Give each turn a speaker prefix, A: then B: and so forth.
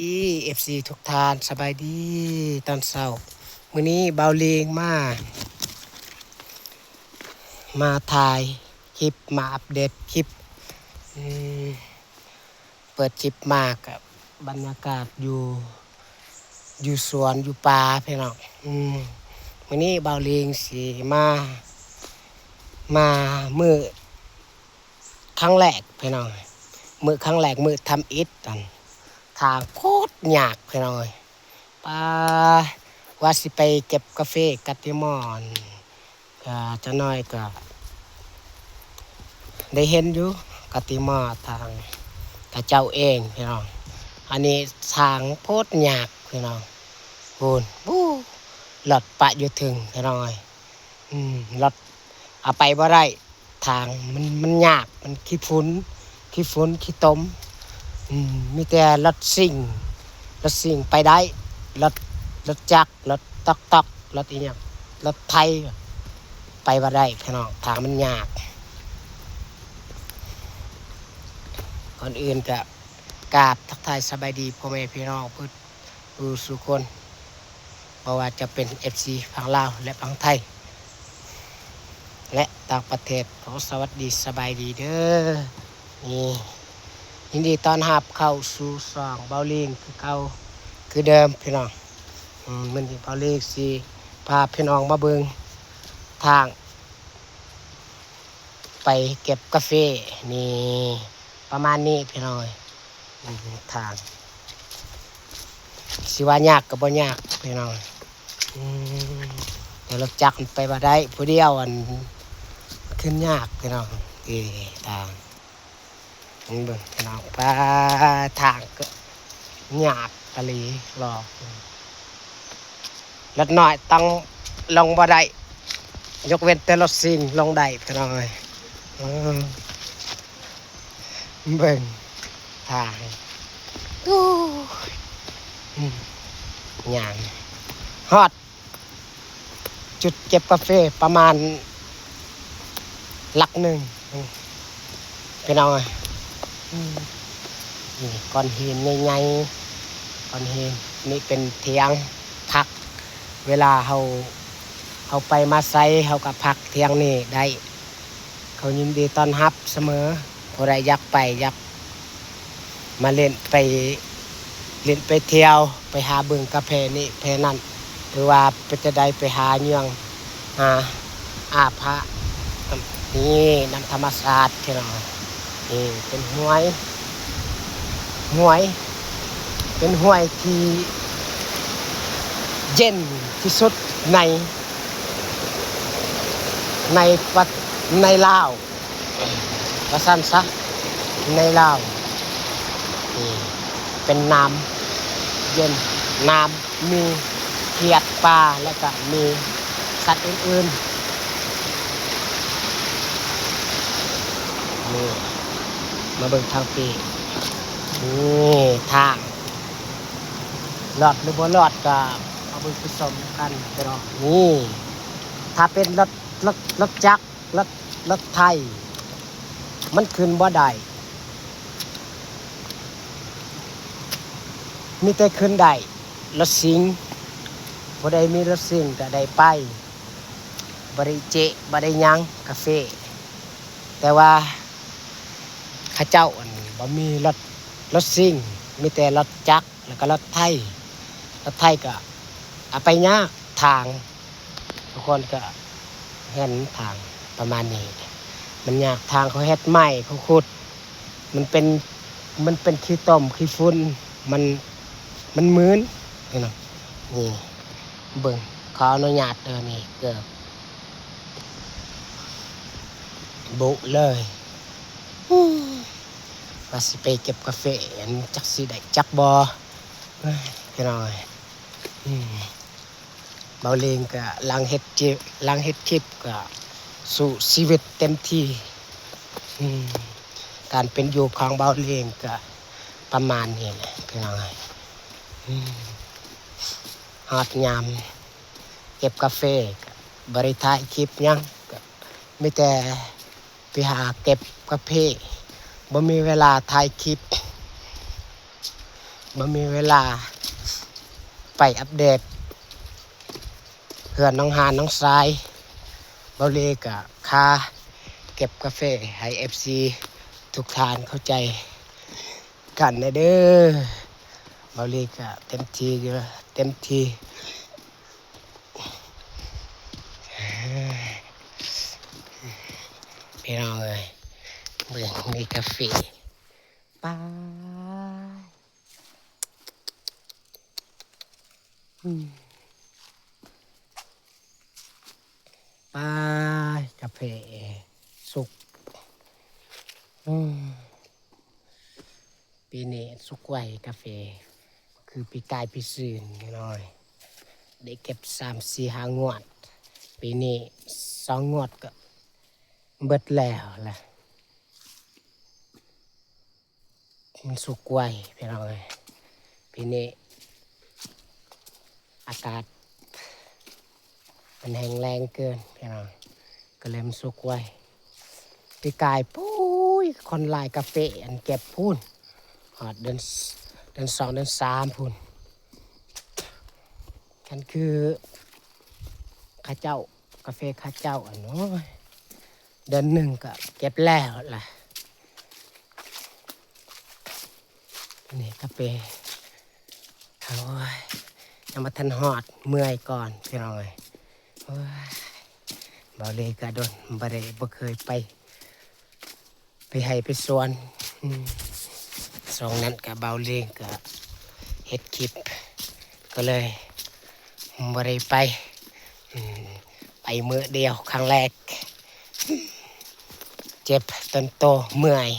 A: FC ทุกท่านสบายดีตอนเช้ามื้อนี้เบาเลงมาถ่ายคลิปมาอัปเดตคลิปอืมเปิดคลิปมากับบรรยากาศอยู่สวนอยู่ป่าพี่น้องมื้อนี้เบาเลงสิมามื้อครั้งแรกพี่น้องมื้อครั้งแรกมื้อทำอิฐกันทางโคตรยากพี่น้องป่าว่าสิไปเก็บกาแฟกัตติมอนก็จะน้อยก็ได้เห็นอยู่กัตติมอทางกระเจ้าเองพี่น้องอันนี้ทางโพดยากพี่น้องพูนหลอดปะอยู่ถึงพี่น้อยหลอดเอาไปบ่ได้ทางมันยากมันขี้ฝุ่นขี้ตมมีแต่รถสิ่งไปได้รถจักรรถตอกรถอีหยังรถไทยไปบ่ได้พี่น้องทางมันยากก่อนอื่นก็กราบทักทายสบายดีพ่อแม่พี่น้องผู้สุคนเพราะว่าจะเป็น FC ฝั่งลาวและฝั่งไทยและต่างประเทศขอสวัสดีสบายดีเด้อนี่ยินดีต้อนรับเข้าสู่ช่องเบาลิงคือเก่าคือเดิมพี่น้องมันที่เบาลิงสิพาพี่น้องมาเบิ่งทางไปเก็บกาแฟนี่ประมาณนี้พี่น้องทางสิว่ายากก็บ่ยากพี่น้องแต่รถจักรไปบ่ได้ผู้เดียวขึ้นยากพี่น้องทางเบิ่งพี่น้องไปทางก็ยากกะลีรอรถน้อยต้องลงบ่ได้ยกเว้นแต่รถซิ่งลงได้พี่น้องเอ้ยเบิ่งทางอย่างฮอดจุดเก็บกาแฟประมาณหลักหนึ่งพี่น้องนี่ก้อนหินใหญ่ๆก้อนหินนี่เป็นเถียงพักเวลาเขาไปมาไซเขากับพักเถียงนี่ได้เขายินดีต้อนรับเสมอผู้ใดอยากไปอยากมาเล่นไปเที่ยวไปหาเบิ่งกาแฟนี่แพนั่นหรือว่าไปจะได้ไปหาเนืองอาพระนี่น้ำธรรมศาสตร์ที่เรานี่เป็นห้วยเป็นห้วยที่เย็นที่สุดในลาวว่าซั่นซะในลาวนี่เป็นน้ำเย็นน้ำมีเขียดปลาแล้วก็มีสัตว์อื่นๆนี่มาเบิ่งทางปีนี่ทางหลอดหรือบ่หลอดก็เอาไปผสมกันไปเนาะนี่ถ้าเป็นรถจักรรถไทยมันขึ้นบ่ได้มีแต่ขึ้นได้รถสิงบ่ได้มีรถสิงก็ได้ไปบ่ได้หยังกาแฟแต่ว่าข้าเจ้าบ่มีรถสิงมีแต่รถจักรแล้วก็รถไทยก็เอาไปยากทางทุกคนก็เห็นทางประมาณนี้มันยากทางเขาเฮ็ดใหม่เขาขุดมันเป็นขี้ต้มขี้ฝุ่นมันมื้นนี่เนาะนี่เบิ่งขออนุญาตนี่เกือบบุเลยว่าสิไปเก็บกาแฟจักสิได้จักบ่พี่น้อยเบาเลงก็ลังเฮ็ดคลิปก็สู่ชีวิตเต็มที่การเป็นอยู่ของเบาเลงก็ประมาณนี้แหละพี่น้อยฮอดยามเก็บกาแฟก็บริถ่ายคลิปหยังก็มีแต่ไปหาเก็บกาแฟบ่มีเวลาถ่ายคลิป บ่มีเวลาไปอัปเดตเพื่อนน้องหานน้องทรายเบาเลกะค่าเก็บกาแฟให้ FC ทุกทานเข้าใจกันนะเด้อเบาเลกะเต็มที่อยู่เต็มที่พี่น้องเอ้ยเบิ่งมีกาแฟป้าป้ากาแฟสุกปีนี้สุกไวกาแฟคือปีกายปีซืนนิดหน่อยได้เก็บ3-4-5 งวดปีนี้2 งวดก็เบิดแล้วแหละมันสุกไวพี่น้องเอ้ยปีนี้อากาศมันแห้งแรงเกินพี่น้องก็เลยมันสุกไวปีกายปุ้ยคนลายกาแฟอันเก็บพูนหอดเดือน2 เดือน 3พูนกันคือข้าเจ้ากาแฟข้าเจ้าอันน้อยเดือน1ก็เก็บแล้วล่ะนี่กาแฟโอ้ยยังมาทันหอดเมื่อยก่อนพี่น้องเอ้ยโอ้ยเบาเลยกะโดนบ่เคยไปให้ไปสวนสองนั้นกับเบาเลยกะเฮ็ดคลิปก็เลยบ่ได้ไปมื้อเดียวครั้งแรกเจ็บต้นโตเมื่อย